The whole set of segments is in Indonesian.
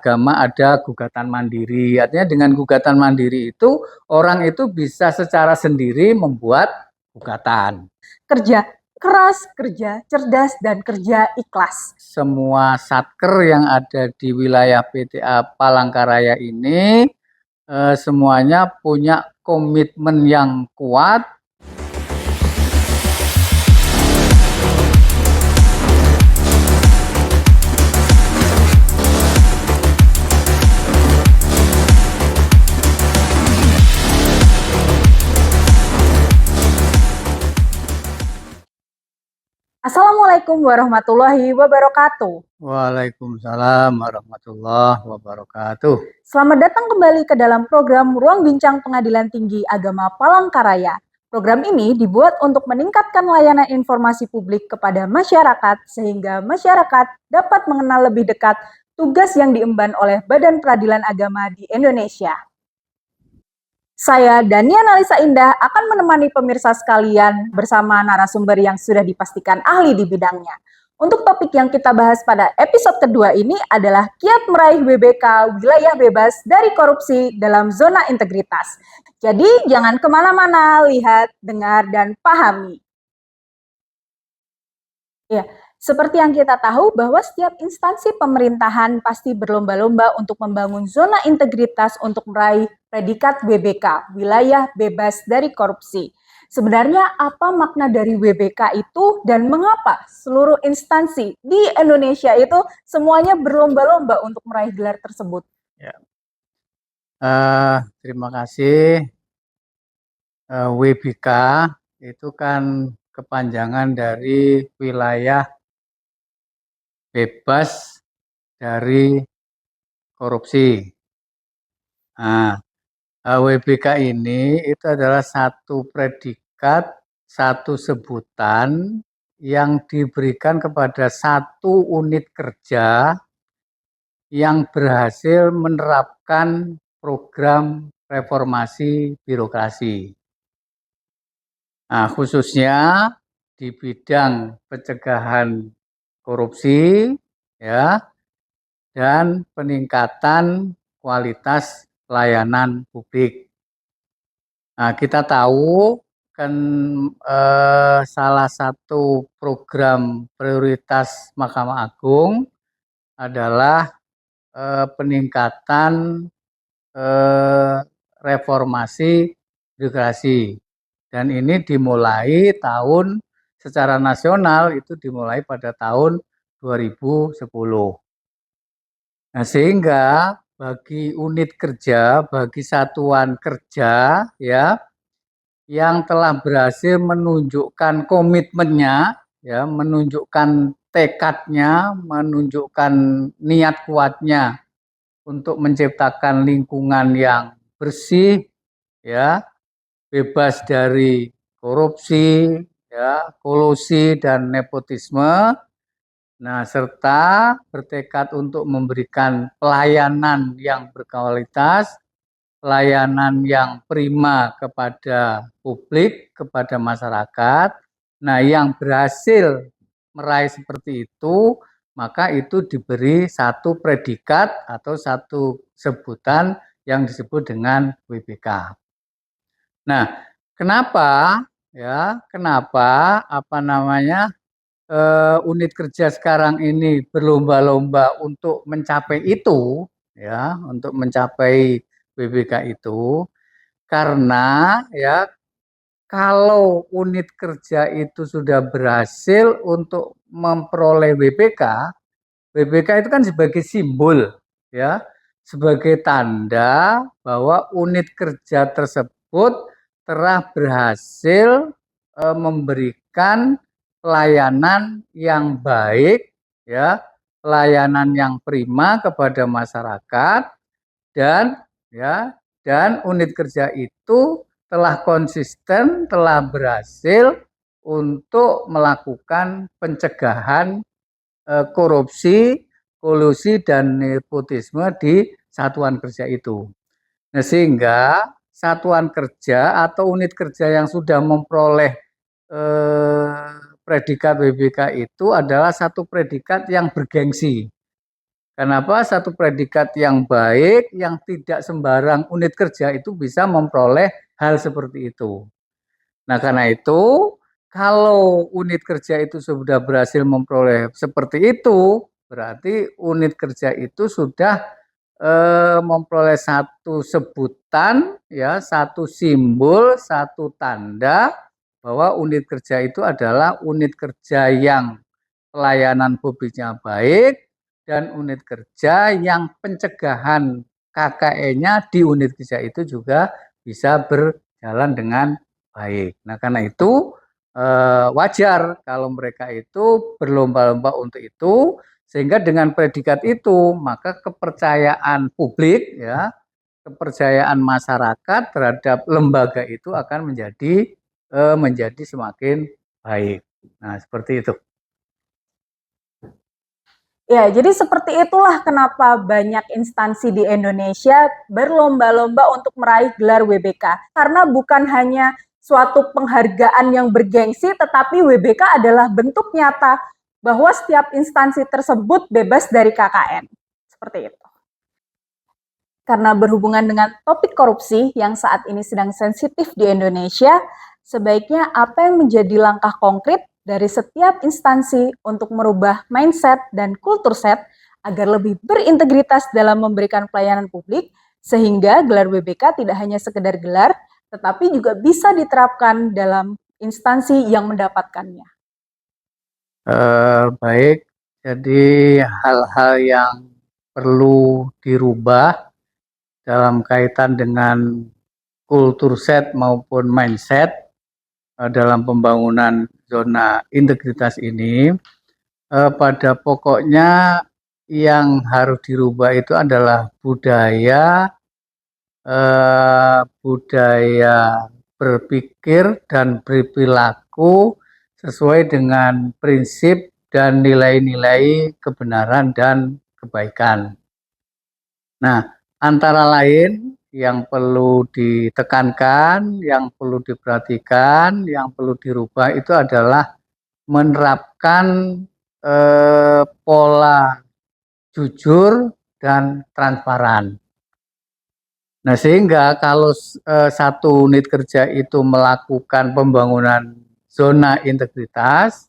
agama ada gugatan mandiri. Artinya dengan gugatan mandiri itu orang itu bisa secara sendiri membuat gugatan. Kerja keras, kerja cerdas, dan kerja ikhlas. Semua satker yang ada di wilayah PTA Palangkaraya ini semuanya punya komitmen yang kuat. Assalamualaikum warahmatullahi wabarakatuh. Waalaikumsalam warahmatullahi wabarakatuh. Selamat datang kembali ke dalam program Ruang Bincang Pengadilan Tinggi Agama Palangkaraya. Program ini dibuat untuk meningkatkan layanan informasi publik kepada masyarakat sehingga masyarakat dapat mengenal lebih dekat tugas yang diemban oleh Badan Peradilan Agama di Indonesia. Saya Dania Nalisa Indah akan menemani pemirsa sekalian bersama narasumber yang sudah dipastikan ahli di bidangnya. Untuk topik yang kita bahas pada episode kedua ini adalah kiat meraih WBK wilayah bebas dari korupsi dalam zona integritas. Jadi jangan kemana-mana, lihat, dengar, dan pahami. Ya, seperti yang kita tahu bahwa setiap instansi pemerintahan pasti berlomba-lomba untuk membangun zona integritas untuk meraih predikat WBK, wilayah bebas dari korupsi. Sebenarnya apa makna dari WBK itu dan mengapa seluruh instansi di Indonesia itu semuanya berlomba-lomba untuk meraih gelar tersebut? Ya. Terima kasih. WBK itu kan kepanjangan dari wilayah bebas dari korupsi. Nah, WBK ini itu adalah satu predikat, satu sebutan yang diberikan kepada satu unit kerja yang berhasil menerapkan program reformasi birokrasi. Nah, khususnya di bidang pencegahan korupsi, ya, dan peningkatan kualitas layanan publik. Nah, kita tahu kan salah satu program prioritas Mahkamah Agung adalah peningkatan reformasi birokrasi. Dan ini dimulai secara nasional itu dimulai pada tahun 2010. Nah, sehingga bagi unit kerja, bagi satuan kerja ya yang telah berhasil menunjukkan komitmennya, ya, menunjukkan tekadnya, menunjukkan niat kuatnya untuk menciptakan lingkungan yang bersih, ya, bebas dari korupsi, ya, kolusi dan nepotisme. Nah, serta bertekad untuk memberikan pelayanan yang berkualitas, pelayanan yang prima kepada publik, kepada masyarakat. Nah, yang berhasil meraih seperti itu, maka itu diberi satu predikat atau satu sebutan yang disebut dengan WBK. Nah, kenapa unit kerja sekarang ini berlomba-lomba untuk mencapai itu, ya, untuk mencapai WBK itu, karena ya kalau unit kerja itu sudah berhasil untuk memperoleh WBK, WBK itu kan sebagai simbol, ya, sebagai tanda bahwa unit kerja tersebut telah berhasil memberikan pelayanan yang baik, ya, pelayanan yang prima kepada masyarakat dan unit kerja itu telah konsisten, telah berhasil untuk melakukan pencegahan korupsi, kolusi dan nepotisme di satuan kerja itu. Nah, sehingga satuan kerja atau unit kerja yang sudah memperoleh predikat WBK itu adalah satu predikat yang bergengsi. Kenapa? Satu predikat yang baik, yang tidak sembarang unit kerja itu bisa memperoleh hal seperti itu. Nah, karena itu, kalau unit kerja itu sudah berhasil memperoleh seperti itu, berarti unit kerja itu sudah memperoleh satu sebutan, ya, satu simbol, satu tanda bahwa unit kerja itu adalah unit kerja yang pelayanan publiknya baik dan unit kerja yang pencegahan KKN-nya di unit kerja itu juga bisa berjalan dengan baik. Nah, karena itu wajar kalau mereka itu berlomba-lomba untuk itu, sehingga dengan predikat itu maka kepercayaan publik, ya, kepercayaan masyarakat terhadap lembaga itu akan menjadi semakin baik. Nah, seperti itu. Ya, jadi seperti itulah kenapa banyak instansi di Indonesia berlomba-lomba untuk meraih gelar WBK. Karena bukan hanya suatu penghargaan yang bergengsi, tetapi WBK adalah bentuk nyata bahwa setiap instansi tersebut bebas dari KKN. Seperti itu. Karena berhubungan dengan topik korupsi yang saat ini sedang sensitif di Indonesia, sebaiknya apa yang menjadi langkah konkret dari setiap instansi untuk merubah mindset dan kultur set agar lebih berintegritas dalam memberikan pelayanan publik, sehingga gelar WBK tidak hanya sekedar gelar, tetapi juga bisa diterapkan dalam instansi yang mendapatkannya. Baik, jadi hal-hal yang perlu dirubah dalam kaitan dengan kultur set maupun mindset dalam pembangunan zona integritas ini, pada pokoknya yang harus dirubah itu adalah budaya berpikir dan berperilaku sesuai dengan prinsip dan nilai-nilai kebenaran dan kebaikan. Nah, antara lain yang perlu ditekankan, yang perlu diperhatikan, yang perlu dirubah itu adalah menerapkan pola jujur dan transparan. Nah, sehingga kalau satu unit kerja itu melakukan pembangunan zona integritas,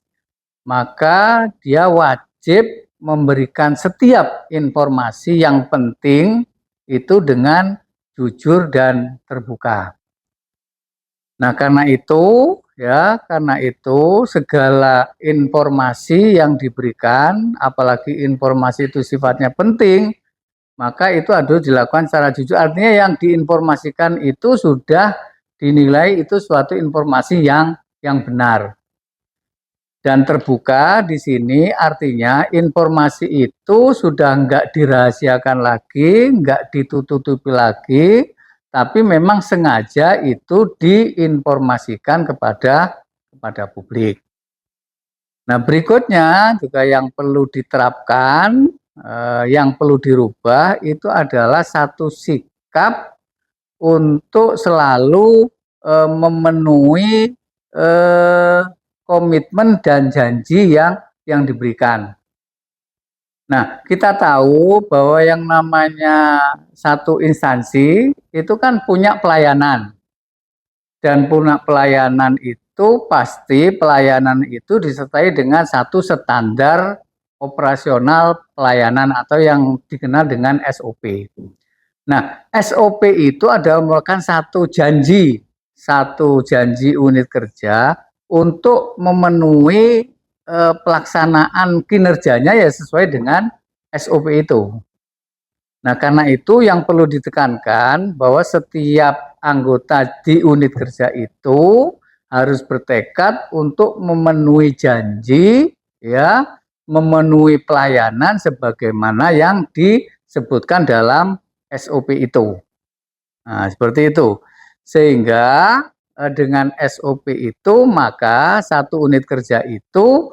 maka dia wajib memberikan setiap informasi yang penting itu dengan jujur dan terbuka. Nah, karena itu segala informasi yang diberikan, apalagi informasi itu sifatnya penting, maka itu harus dilakukan secara jujur. Artinya yang diinformasikan itu sudah dinilai itu suatu informasi yang benar. Dan terbuka di sini artinya informasi itu sudah enggak dirahasiakan lagi, enggak ditutupi lagi, tapi memang sengaja itu diinformasikan kepada publik. Nah, berikutnya juga yang perlu diterapkan, yang perlu dirubah itu adalah satu sikap untuk selalu memenuhi komitmen dan janji yang diberikan. Nah, kita tahu bahwa yang namanya satu instansi itu kan punya pelayanan. Dan punya pelayanan itu pasti pelayanan itu disertai dengan satu standar operasional pelayanan atau yang dikenal dengan SOP. Nah, SOP itu adalah merupakan satu janji unit kerja untuk memenuhi pelaksanaan kinerjanya ya sesuai dengan SOP itu. Nah, karena itu yang perlu ditekankan bahwa setiap anggota di unit kerja itu harus bertekad untuk memenuhi janji, ya, memenuhi pelayanan sebagaimana yang disebutkan dalam SOP itu. Nah, seperti itu. Sehingga dengan SOP itu maka satu unit kerja itu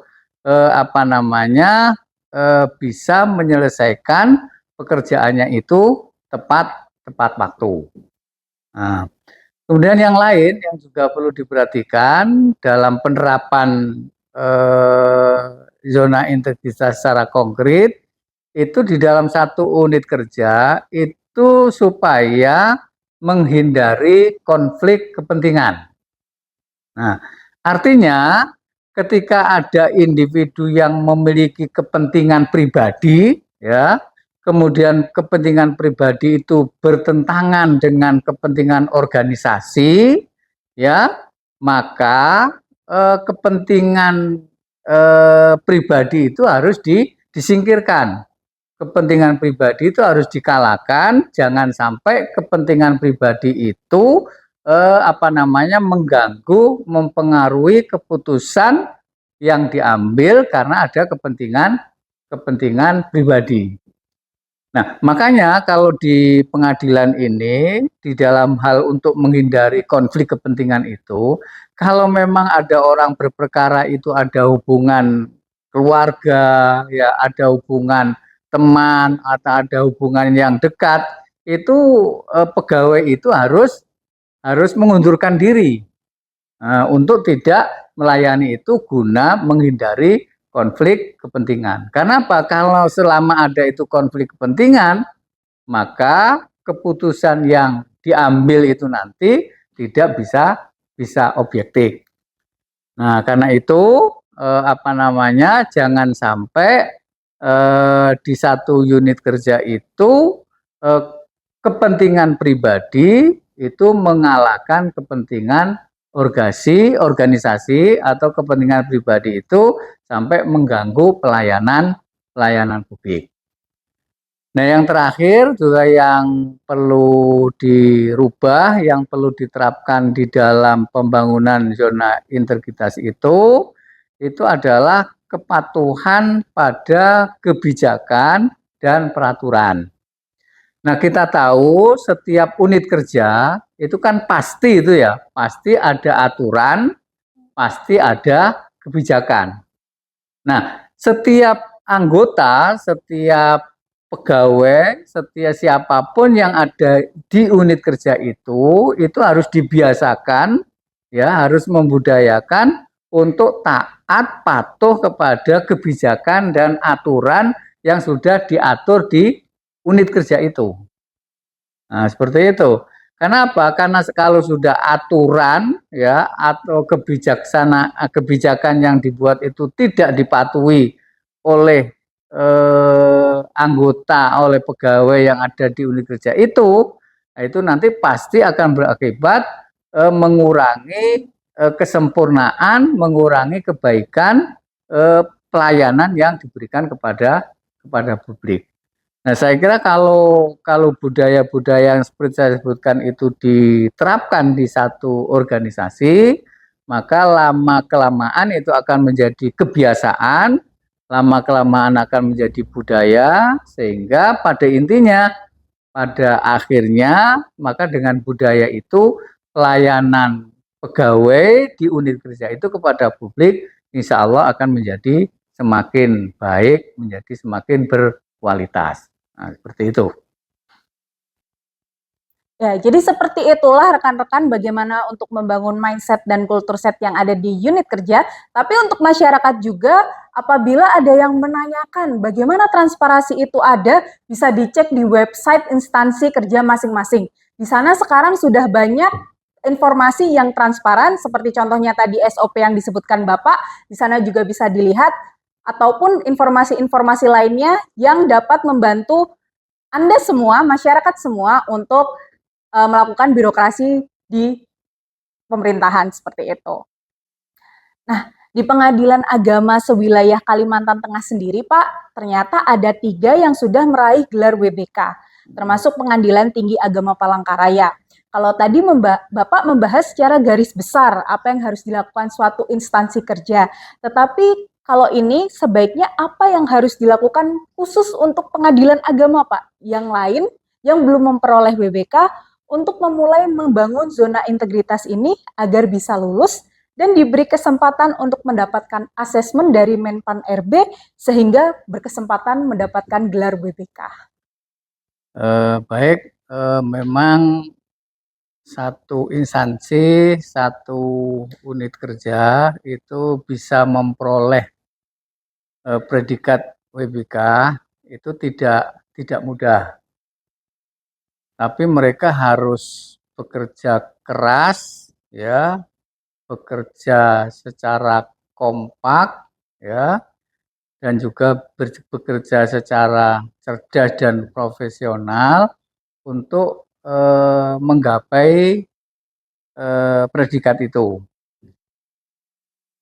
bisa menyelesaikan pekerjaannya itu tepat waktu. Nah, kemudian yang lain yang juga perlu diperhatikan dalam penerapan zona integritas secara konkret itu di dalam satu unit kerja itu supaya menghindari konflik kepentingan. Nah, artinya ketika ada individu yang memiliki kepentingan pribadi, ya, kemudian kepentingan pribadi itu bertentangan dengan kepentingan organisasi, ya, maka kepentingan pribadi itu harus disingkirkan. Kepentingan pribadi itu harus dikalahkan, jangan sampai kepentingan pribadi itu mengganggu, mempengaruhi keputusan yang diambil karena ada kepentingan pribadi. Nah, makanya kalau di pengadilan ini, di dalam hal untuk menghindari konflik kepentingan itu, kalau memang ada orang berperkara itu ada hubungan keluarga, ya ada hubungan teman atau ada hubungan yang dekat, itu pegawai itu harus mengundurkan diri untuk tidak melayani itu guna menghindari konflik kepentingan. Karena apa? Kalau selama ada itu konflik kepentingan, maka keputusan yang diambil itu nanti tidak bisa objektif. Nah, karena itu jangan sampai di satu unit kerja itu kepentingan pribadi itu mengalahkan kepentingan organisasi atau kepentingan pribadi itu sampai mengganggu pelayanan publik. Nah, yang terakhir juga yang perlu dirubah, yang perlu diterapkan di dalam pembangunan zona integritas itu adalah kepatuhan pada kebijakan dan peraturan. Nah, kita tahu setiap unit kerja itu kan pasti ada aturan, pasti ada kebijakan. Nah, setiap anggota, setiap pegawai, setiap siapapun yang ada di unit kerja itu harus dibiasakan, ya, harus membudayakan untuk taat patuh kepada kebijakan dan aturan yang sudah diatur di unit kerja itu. Nah, seperti itu. Kenapa? Karena kalau sudah aturan, ya, atau kebijakan yang dibuat itu tidak dipatuhi oleh anggota, oleh pegawai yang ada di unit kerja itu, nah itu nanti pasti akan berakibat mengurangi kesempurnaan, mengurangi kebaikan pelayanan yang diberikan kepada publik. Nah, saya kira kalau budaya-budaya yang seperti saya sebutkan itu diterapkan di satu organisasi, maka lama-kelamaan itu akan menjadi kebiasaan, lama-kelamaan akan menjadi budaya, sehingga pada intinya, pada akhirnya, maka dengan budaya itu, pelayanan pegawai di unit kerja itu kepada publik, insya Allah akan menjadi semakin baik, menjadi semakin berkualitas. Nah, seperti itu. Ya, jadi seperti itulah rekan-rekan bagaimana untuk membangun mindset dan kultur set yang ada di unit kerja. Tapi untuk masyarakat juga, apabila ada yang menanyakan bagaimana transparansi itu ada, bisa dicek di website instansi kerja masing-masing. Di sana sekarang sudah banyak informasi yang transparan, seperti contohnya tadi SOP yang disebutkan Bapak, di sana juga bisa dilihat, ataupun informasi-informasi lainnya yang dapat membantu Anda semua, masyarakat semua, untuk melakukan birokrasi di pemerintahan seperti itu. Nah, di Pengadilan Agama Sewilayah Kalimantan Tengah sendiri, Pak, ternyata ada 3 yang sudah meraih gelar WBK, termasuk Pengadilan Tinggi Agama Palangkaraya. Kalau tadi Bapak membahas secara garis besar apa yang harus dilakukan suatu instansi kerja, tetapi kalau ini sebaiknya apa yang harus dilakukan khusus untuk pengadilan agama, Pak? Yang lain yang belum memperoleh WBK untuk memulai membangun zona integritas ini agar bisa lulus dan diberi kesempatan untuk mendapatkan asesmen dari Menpan RB sehingga berkesempatan mendapatkan gelar WBK. Baik, memang satu instansi, satu unit kerja itu bisa memperoleh predikat WBK itu tidak mudah. Tapi mereka harus bekerja keras, ya, bekerja secara kompak, ya, dan juga bekerja secara cerdas dan profesional untuk menggapai predikat itu.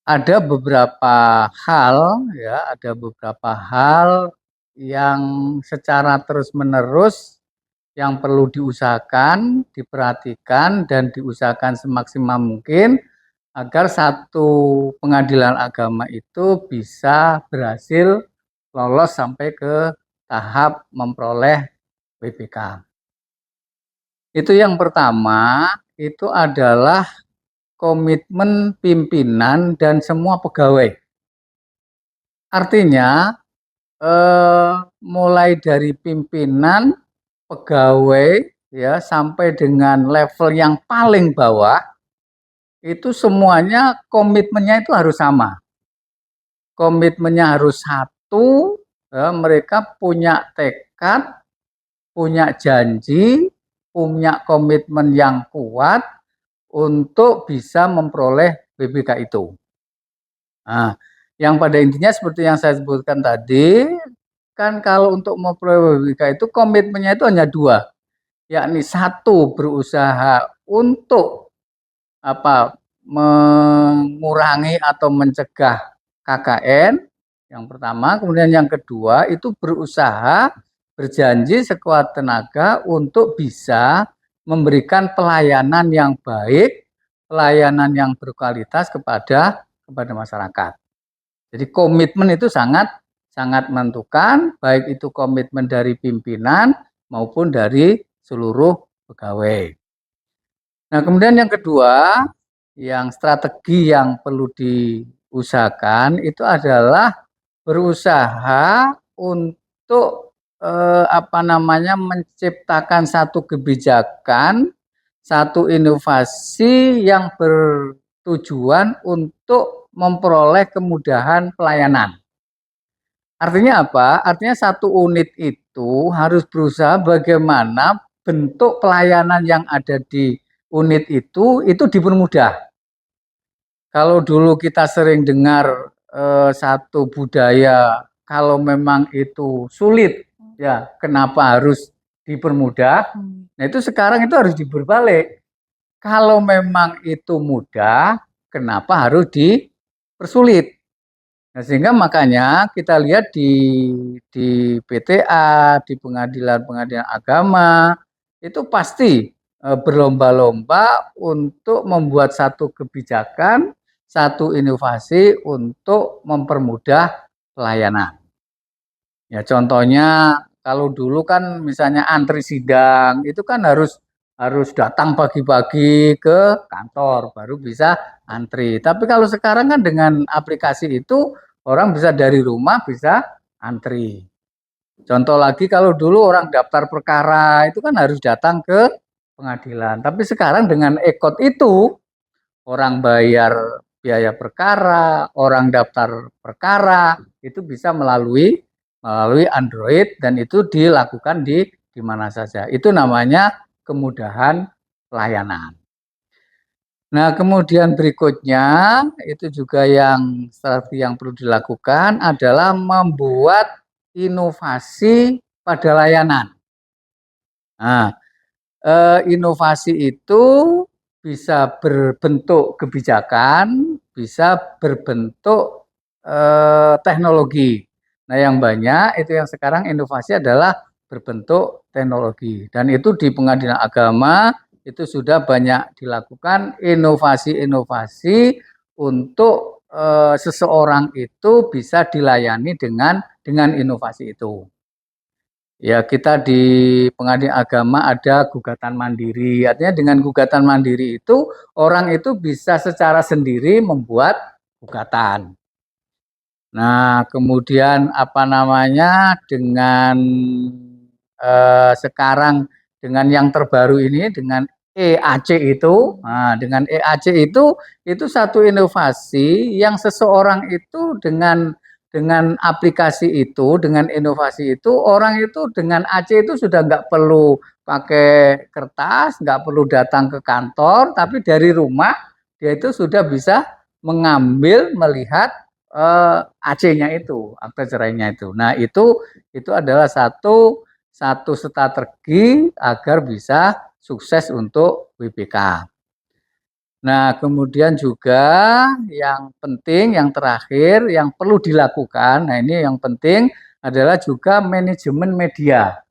Ada beberapa hal, ya, ada beberapa hal yang secara terus-menerus yang perlu diusahakan, diperhatikan, dan diusahakan semaksimal mungkin agar satu pengadilan agama itu bisa berhasil lolos sampai ke tahap memperoleh WBK. Itu yang pertama, itu adalah komitmen pimpinan dan semua pegawai. Artinya, mulai dari pimpinan, pegawai, ya, sampai dengan level yang paling bawah, itu semuanya komitmennya itu harus sama. Komitmennya harus satu, ya, mereka punya tekad, punya janji, punya komitmen yang kuat untuk bisa memperoleh WBK itu. Nah, yang pada intinya seperti yang saya sebutkan tadi, kan kalau untuk memperoleh WBK itu komitmennya itu hanya dua, yakni satu berusaha untuk mengurangi atau mencegah KKN yang pertama, kemudian yang kedua itu berusaha berjanji sekuat tenaga untuk bisa memberikan pelayanan yang baik, pelayanan yang berkualitas kepada masyarakat. Jadi komitmen itu sangat menentukan, baik itu komitmen dari pimpinan maupun dari seluruh pegawai. Nah, kemudian yang kedua, yang strategi yang perlu diusahakan itu adalah berusaha untuk menciptakan satu kebijakan, satu inovasi yang bertujuan untuk memperoleh kemudahan pelayanan. Artinya apa? Artinya satu unit itu harus berusaha bagaimana bentuk pelayanan yang ada di unit itu dipermudah. Kalau dulu kita sering dengar satu budaya, kalau memang itu sulit, ya kenapa harus dipermudah? Nah itu sekarang itu harus diberbalik. Kalau memang itu mudah, kenapa harus dipersulit? Nah, sehingga makanya kita lihat di PTA, di pengadilan-pengadilan agama, itu pasti berlomba-lomba untuk membuat satu kebijakan, satu inovasi untuk mempermudah pelayanan. Ya, contohnya kalau dulu kan misalnya antri sidang, itu kan harus datang pagi-pagi ke kantor baru bisa antri. Tapi kalau sekarang kan dengan aplikasi itu orang bisa dari rumah bisa antri. Contoh lagi kalau dulu orang daftar perkara itu kan harus datang ke pengadilan. Tapi sekarang dengan e-code itu orang bayar biaya perkara, orang daftar perkara itu bisa melalui Android dan itu dilakukan di mana saja. Itu namanya kemudahan pelayanan. Nah, kemudian berikutnya itu juga yang strategi yang perlu dilakukan adalah membuat inovasi pada layanan. Nah, inovasi itu bisa berbentuk kebijakan, bisa berbentuk teknologi. Nah, yang banyak itu yang sekarang inovasi adalah berbentuk teknologi. Dan itu di pengadilan agama itu sudah banyak dilakukan inovasi-inovasi untuk seseorang itu bisa dilayani dengan inovasi itu. Ya, kita di pengadilan agama ada gugatan mandiri. Artinya dengan gugatan mandiri itu orang itu bisa secara sendiri membuat gugatan. Nah, kemudian dengan sekarang dengan yang terbaru ini dengan EAC itu, nah, itu satu inovasi yang seseorang itu dengan dengan aplikasi itu, dengan inovasi itu, orang itu dengan AC itu sudah nggak perlu pakai kertas, nggak perlu datang ke kantor, tapi dari rumah dia itu sudah bisa mengambil, melihat AC-nya itu, akta cerainya itu. Nah, itu adalah satu strategi agar bisa sukses untuk WBK. Nah, kemudian juga yang penting, yang terakhir, yang perlu dilakukan, nah ini yang penting adalah juga manajemen media.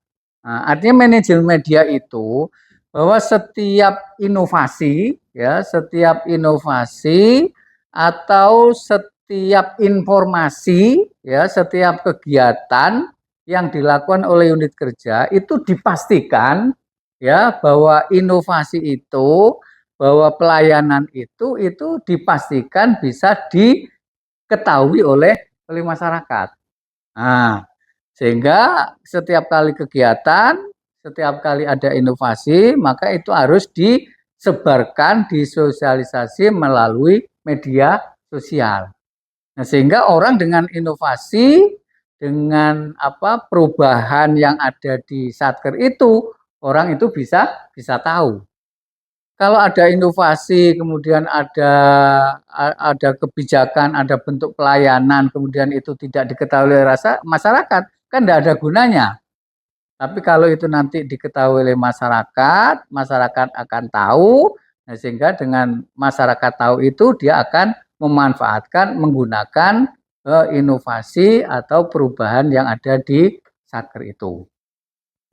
Nah, artinya manajemen media itu bahwa setiap inovasi atau setiap informasi, ya, setiap kegiatan yang dilakukan oleh unit kerja itu dipastikan ya bahwa inovasi itu, bahwa pelayanan itu dipastikan bisa diketahui oleh masyarakat. Nah, sehingga setiap kali kegiatan, setiap kali ada inovasi, maka itu harus disebarkan, disosialisasi melalui media sosial. Nah, sehingga orang dengan inovasi, dengan perubahan yang ada di Satker itu, orang itu bisa tahu. Kalau ada inovasi, kemudian ada kebijakan, ada bentuk pelayanan, kemudian itu tidak diketahui oleh masyarakat, kan tidak ada gunanya. Tapi kalau itu nanti diketahui oleh masyarakat, masyarakat akan tahu, nah sehingga dengan masyarakat tahu itu dia akan memanfaatkan, menggunakan inovasi atau perubahan yang ada di Satker itu.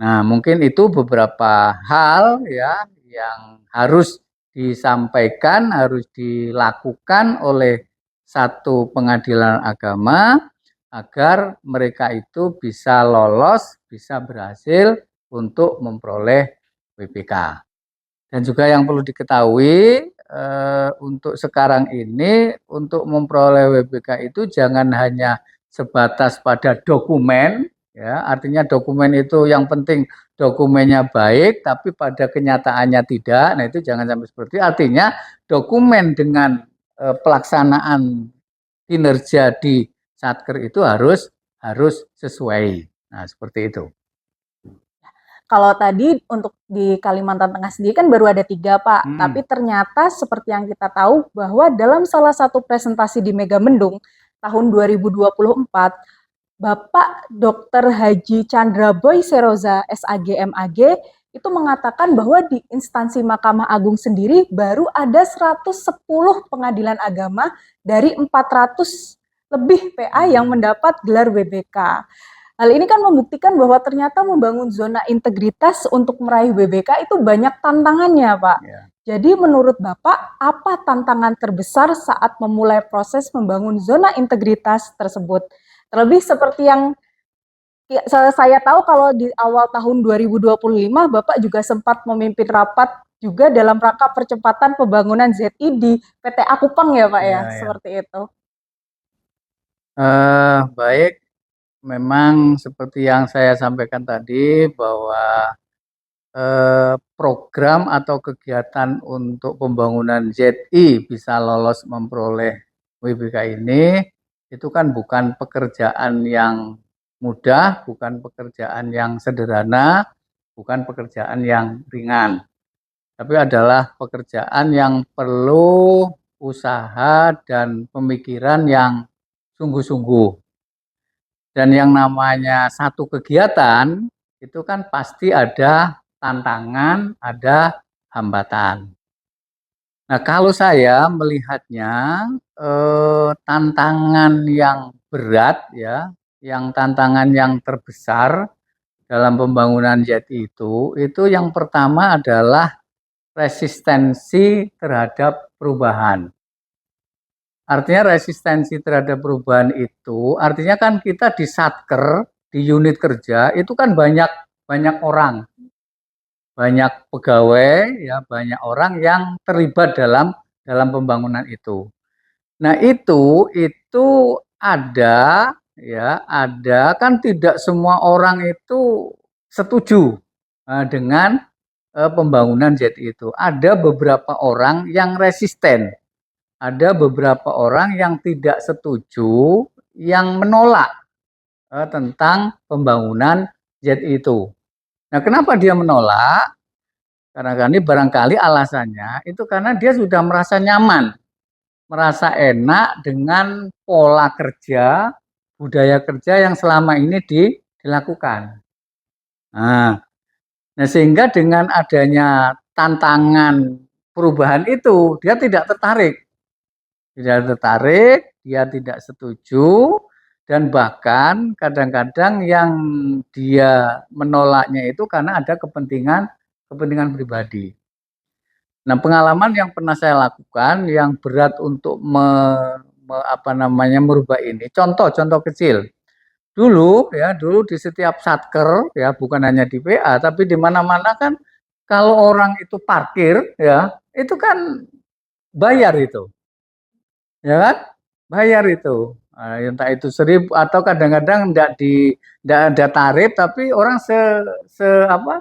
Nah, mungkin itu beberapa hal ya yang harus disampaikan, harus dilakukan oleh satu pengadilan agama agar mereka itu bisa lolos, bisa berhasil untuk memperoleh WBK. Dan juga yang perlu diketahui untuk sekarang ini, untuk memperoleh WBK itu jangan hanya sebatas pada dokumen, ya, artinya dokumen itu yang penting dokumennya baik, tapi pada kenyataannya tidak. Nah, itu jangan sampai seperti itu. Artinya dokumen dengan pelaksanaan kinerja di Satker itu harus sesuai. Nah, seperti itu. Kalau tadi untuk di Kalimantan Tengah sendiri kan baru ada 3, Pak. Tapi ternyata seperti yang kita tahu bahwa dalam salah satu presentasi di Megamendung tahun 2024, Bapak Dr. Haji Chandra Boy Seroza, SAG MAG, itu mengatakan bahwa di instansi Mahkamah Agung sendiri baru ada 110 pengadilan agama dari 400 lebih PA yang mendapat gelar WBK. Hal ini kan membuktikan bahwa ternyata membangun zona integritas untuk meraih WBK itu banyak tantangannya, Pak. Ya. Jadi menurut Bapak, apa tantangan terbesar saat memulai proses membangun zona integritas tersebut? Terlebih seperti yang saya tahu kalau di awal tahun 2025, Bapak juga sempat memimpin rapat juga dalam rangka percepatan pembangunan ZI di PT Akupang ya, Pak, ya seperti itu. Baik. Memang seperti yang saya sampaikan tadi bahwa program atau kegiatan untuk pembangunan ZI bisa lolos memperoleh WBK ini itu kan bukan pekerjaan yang mudah, bukan pekerjaan yang sederhana, bukan pekerjaan yang ringan. Tapi adalah pekerjaan yang perlu usaha dan pemikiran yang sungguh-sungguh. Dan yang namanya satu kegiatan itu kan pasti ada tantangan, ada hambatan. Nah, kalau saya melihatnya tantangan yang berat ya, yang tantangan yang terbesar dalam pembangunan JATI itu yang pertama adalah resistensi terhadap perubahan. Artinya resistensi terhadap perubahan itu, artinya kan kita di Satker, di unit kerja itu kan banyak orang, banyak pegawai, ya banyak orang yang terlibat dalam pembangunan itu. Nah itu ada kan tidak semua orang itu setuju dengan pembangunan JATI itu. Ada beberapa orang yang resisten. Ada beberapa orang yang tidak setuju, yang menolak tentang pembangunan JET itu. Nah, kenapa dia menolak? Karena ini barangkali alasannya itu karena dia sudah merasa nyaman, merasa enak dengan pola kerja, budaya kerja yang selama ini dilakukan. Nah, sehingga dengan adanya tantangan perubahan itu, dia tidak tertarik. Tidak tertarik, dia tidak setuju, dan bahkan kadang-kadang yang dia menolaknya itu karena ada kepentingan pribadi. Nah, pengalaman yang pernah saya lakukan yang berat untuk merubah ini, contoh kecil. Dulu di setiap satker, ya bukan hanya di PA, tapi di mana-mana kan kalau orang itu parkir, ya itu kan bayar itu, ya kan? Bayar itu. Nah, entah itu 1.000 atau kadang-kadang tidak ada tarif, tapi orang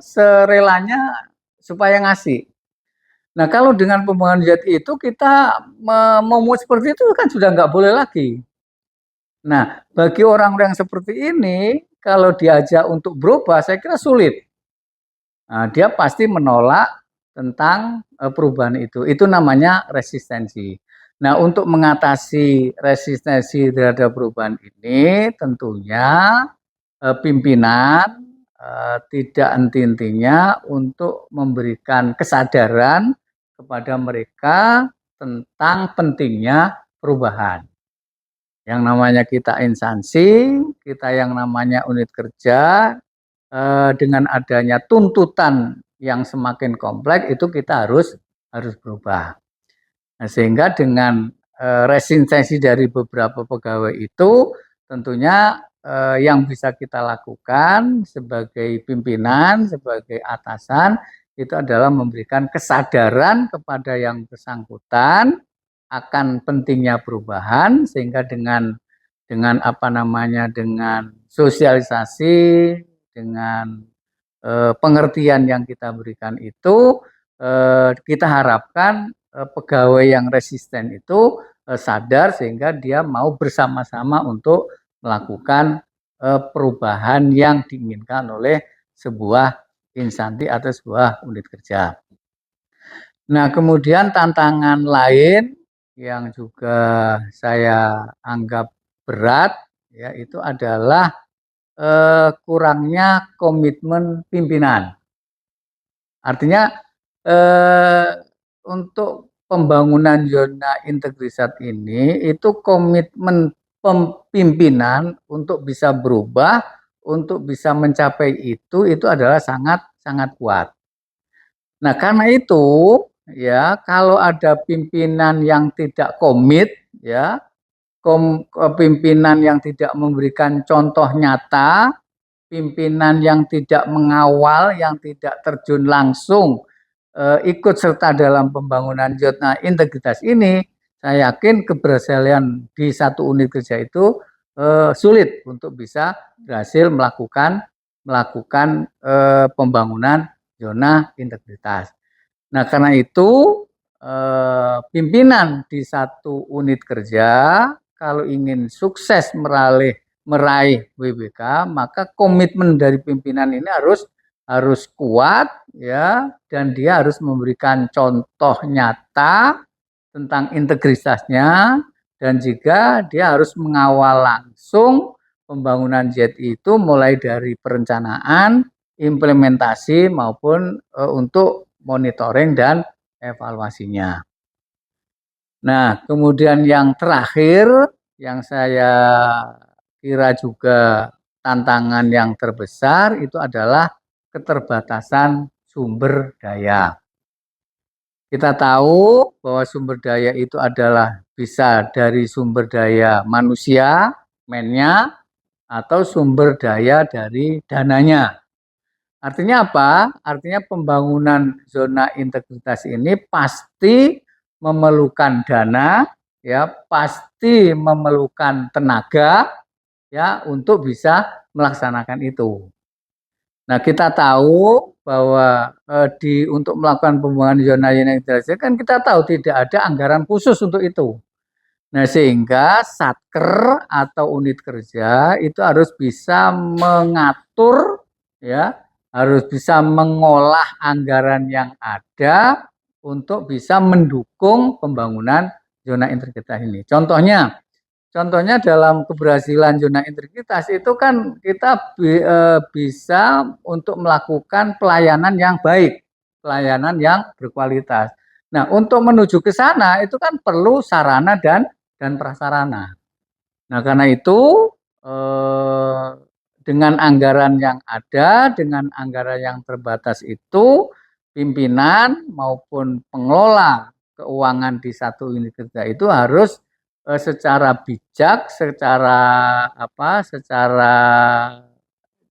serelanya supaya ngasih. Nah, kalau dengan pembangunan JET itu kita mau seperti itu kan sudah nggak boleh lagi. Nah, bagi orang-orang seperti ini, kalau diajak untuk berubah, saya kira sulit. Nah, dia pasti menolak tentang perubahan itu. Itu namanya resistensi. Nah, untuk mengatasi resistensi terhadap perubahan ini, tentunya pimpinan tidak henti-hentinya untuk memberikan kesadaran kepada mereka tentang pentingnya perubahan. Yang namanya kita instansi, kita yang namanya unit kerja, dengan adanya tuntutan yang semakin kompleks itu kita harus berubah. Nah, sehingga dengan resistensi dari beberapa pegawai itu tentunya yang bisa kita lakukan sebagai pimpinan, sebagai atasan itu adalah memberikan kesadaran kepada yang bersangkutan akan pentingnya perubahan, sehingga dengan dengan sosialisasi, dengan pengertian yang kita berikan itu, kita harapkan pegawai yang resisten itu sadar sehingga dia mau bersama-sama untuk melakukan perubahan yang diinginkan oleh sebuah instansi atau sebuah unit kerja. Nah, kemudian tantangan lain yang juga saya anggap berat, ya itu adalah kurangnya komitmen pimpinan. Artinya untuk pembangunan zona integritas ini itu komitmen pimpinan untuk bisa berubah, untuk bisa mencapai itu adalah sangat sangat kuat. Nah, karena itu ya kalau ada pimpinan yang tidak komit, ya pimpinan yang tidak memberikan contoh nyata, pimpinan yang tidak mengawal, yang tidak terjun langsung ikut serta dalam pembangunan zona integritas ini, saya yakin keberhasilan di satu unit kerja itu sulit untuk bisa berhasil melakukan pembangunan zona integritas. Nah, karena itu pimpinan di satu unit kerja kalau ingin sukses meraih WBK, maka komitmen dari pimpinan ini harus kuat, ya, dan dia harus memberikan contoh nyata tentang integritasnya, dan juga dia harus mengawal langsung pembangunan JET itu mulai dari perencanaan, implementasi maupun untuk monitoring dan evaluasinya. Nah, kemudian yang terakhir yang saya kira juga tantangan yang terbesar itu adalah keterbatasan sumber daya. Kita tahu bahwa sumber daya itu adalah bisa dari sumber daya manusia, mennya, atau sumber daya dari dananya. Artinya apa? Artinya pembangunan zona integritas ini pasti memerlukan dana, ya, pasti memerlukan tenaga, ya, untuk bisa melaksanakan itu. Nah, kita tahu bahwa untuk melakukan pembangunan zona integritas kan kita tahu tidak ada anggaran khusus untuk itu. Nah, sehingga satker atau unit kerja itu harus bisa mengatur, ya, harus bisa mengolah anggaran yang ada untuk bisa mendukung pembangunan zona integritas ini. Contohnya dalam keberhasilan zona integritas itu kan kita bisa untuk melakukan pelayanan yang baik, pelayanan yang berkualitas. Nah, untuk menuju ke sana itu kan perlu sarana dan prasarana. Nah, karena itu dengan anggaran yang ada, dengan anggaran yang terbatas itu, pimpinan maupun pengelola keuangan di satu unit kerja itu harus secara bijak, secara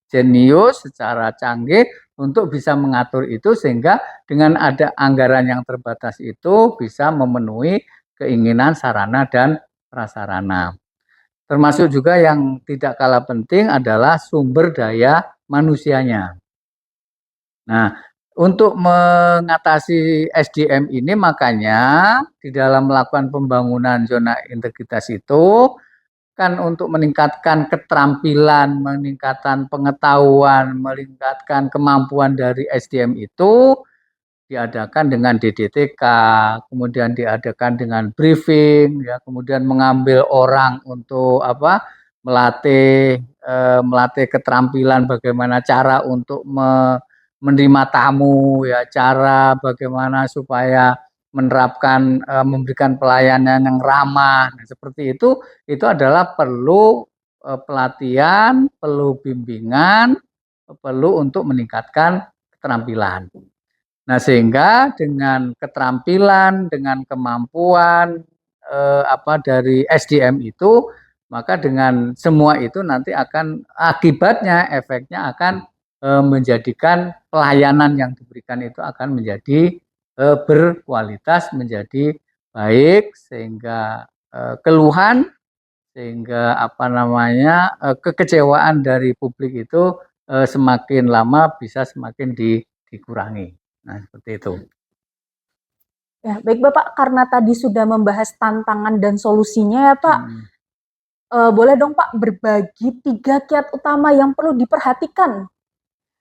jenius, secara canggih untuk bisa mengatur itu sehingga dengan ada anggaran yang terbatas itu bisa memenuhi keinginan sarana dan prasarana. Termasuk juga yang tidak kalah penting adalah sumber daya manusianya. Nah, untuk mengatasi SDM ini makanya di dalam melakukan pembangunan zona integritas itu kan untuk meningkatkan keterampilan, meningkatkan pengetahuan, meningkatkan kemampuan dari SDM itu diadakan dengan DDTK, kemudian diadakan dengan briefing, ya, kemudian mengambil orang untuk melatih keterampilan bagaimana cara untuk menerima tamu, ya, cara bagaimana supaya menerapkan memberikan pelayanan yang ramah. Nah, seperti itu adalah perlu pelatihan, perlu bimbingan, perlu untuk meningkatkan keterampilan. Nah, sehingga dengan keterampilan, dengan kemampuan dari SDM itu, maka dengan semua itu nanti akan akibatnya, efeknya akan menjadikan pelayanan yang diberikan itu akan menjadi berkualitas, menjadi baik, sehingga keluhan, sehingga kekecewaan dari publik itu semakin lama bisa semakin dikurangi. Nah, seperti itu. Ya, baik Bapak, karena tadi sudah membahas tantangan dan solusinya ya Pak, boleh dong Pak berbagi 3 kiat utama yang perlu diperhatikan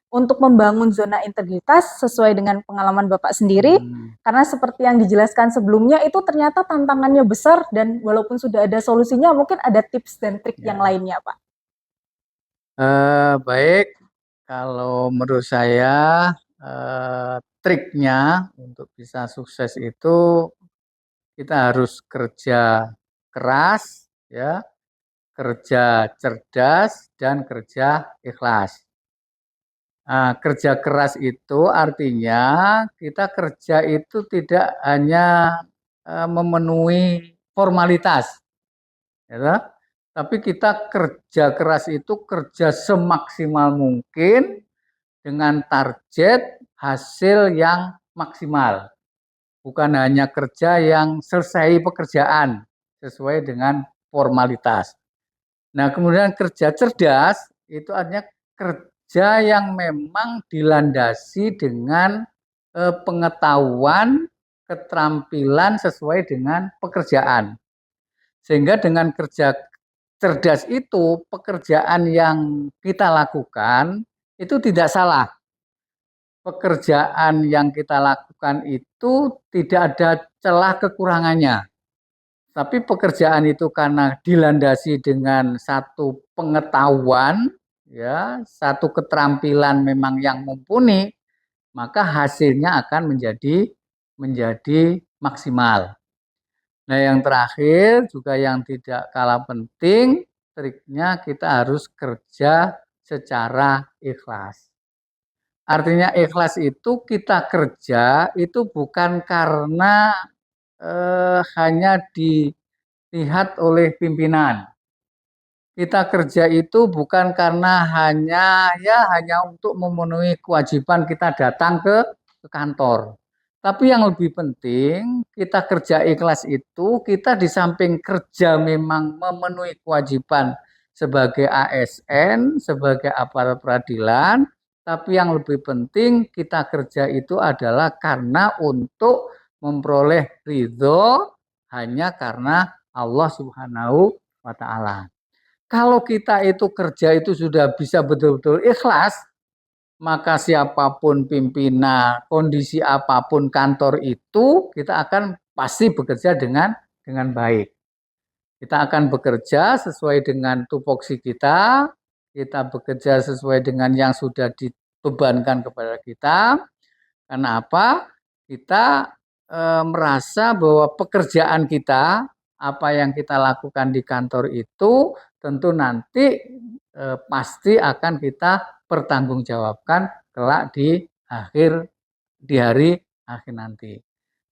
untuk membangun zona integritas sesuai dengan pengalaman Bapak sendiri, karena seperti yang dijelaskan sebelumnya itu ternyata tantangannya besar dan walaupun sudah ada solusinya mungkin ada tips dan trik yang lainnya Pak. Baik, kalau menurut saya triknya untuk bisa sukses itu kita harus kerja keras, ya, kerja cerdas dan kerja ikhlas. Nah, kerja keras itu artinya kita kerja itu tidak hanya memenuhi formalitas, ya, tapi kita kerja keras itu kerja semaksimal mungkin dengan target hasil yang maksimal. Bukan hanya kerja yang selesai pekerjaan sesuai dengan formalitas. Nah, kemudian kerja cerdas itu artinya kerja yang memang dilandasi dengan pengetahuan, keterampilan sesuai dengan pekerjaan. Sehingga dengan kerja cerdas itu, pekerjaan yang kita lakukan itu tidak salah. Pekerjaan yang kita lakukan itu tidak ada celah kekurangannya. Tapi pekerjaan itu karena dilandasi dengan satu pengetahuan, ya, satu keterampilan memang yang mumpuni, maka hasilnya akan menjadi maksimal. Nah, yang terakhir juga yang tidak kalah penting, triknya kita harus kerja secara ikhlas. Artinya ikhlas itu kita kerja itu bukan karena hanya dilihat oleh pimpinan. Kita kerja itu bukan karena hanya untuk memenuhi kewajiban kita datang ke kantor. Tapi yang lebih penting, kita kerja ikhlas itu kita di samping kerja memang memenuhi kewajiban sebagai ASN, sebagai aparat peradilan, tapi yang lebih penting kita kerja itu adalah karena untuk memperoleh ridho hanya karena Allah Subhanahu wa Ta'ala. Kalau kita itu kerja itu sudah bisa betul-betul ikhlas, maka siapapun pimpinan, kondisi apapun kantor itu, kita akan pasti bekerja dengan baik. Kita akan bekerja sesuai dengan tupoksi kita bekerja sesuai dengan yang sudah dibebankan kepada kita. Karena apa? Kita merasa bahwa pekerjaan kita, apa yang kita lakukan di kantor itu, tentu nanti pasti akan kita pertanggungjawabkan kelak di hari akhir nanti.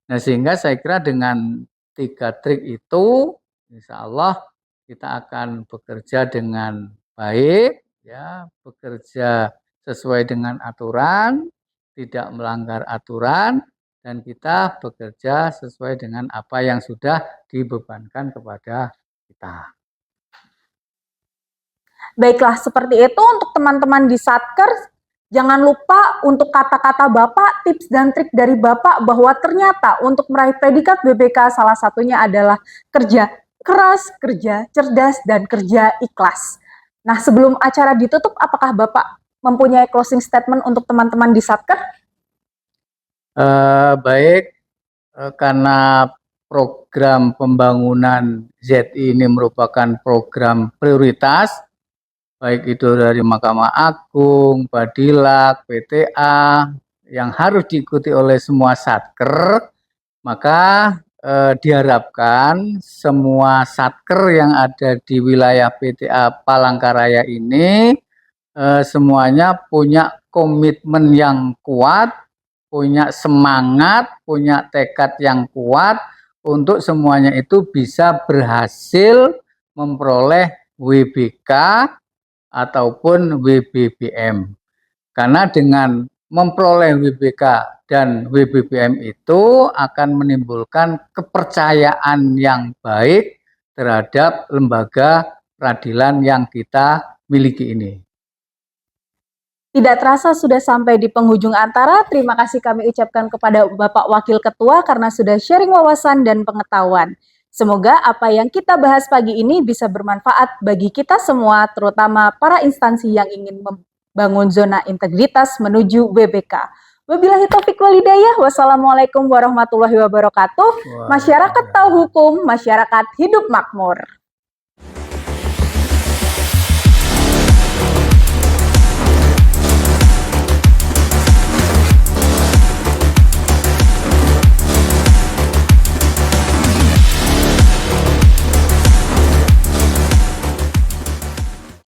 Nah, sehingga saya kira dengan 3 trik itu, insya Allah kita akan bekerja dengan baik, ya, bekerja sesuai dengan aturan, tidak melanggar aturan, dan kita bekerja sesuai dengan apa yang sudah dibebankan kepada kita. Baiklah, seperti itu untuk teman-teman di Satker. Jangan lupa untuk kata-kata Bapak, tips dan trik dari Bapak bahwa ternyata untuk meraih predikat BBK salah satunya adalah kerja keras, kerja cerdas, dan kerja ikhlas. Nah, sebelum acara ditutup, apakah Bapak mempunyai closing statement untuk teman-teman di Satker? Baik, karena program pembangunan ZI ini merupakan program prioritas, baik itu dari Mahkamah Agung, Badilak, PTA, yang harus diikuti oleh semua Satker, maka diharapkan semua Satker yang ada di wilayah PTA Palangkaraya ini semuanya punya komitmen yang kuat, punya semangat, punya tekad yang kuat untuk semuanya itu bisa berhasil memperoleh WBK ataupun WBBM. Karena dengan memperoleh WBK dan WBBM itu akan menimbulkan kepercayaan yang baik terhadap lembaga peradilan yang kita miliki ini. Tidak terasa sudah sampai di penghujung acara. Terima kasih kami ucapkan kepada Bapak Wakil Ketua karena sudah sharing wawasan dan pengetahuan. Semoga apa yang kita bahas pagi ini bisa bermanfaat bagi kita semua, terutama para instansi yang ingin membangun zona integritas menuju WBK. Wabillahi taufik wal hidayah. Wassalamualaikum warahmatullahi wabarakatuh. Masyarakat tahu hukum, masyarakat hidup makmur.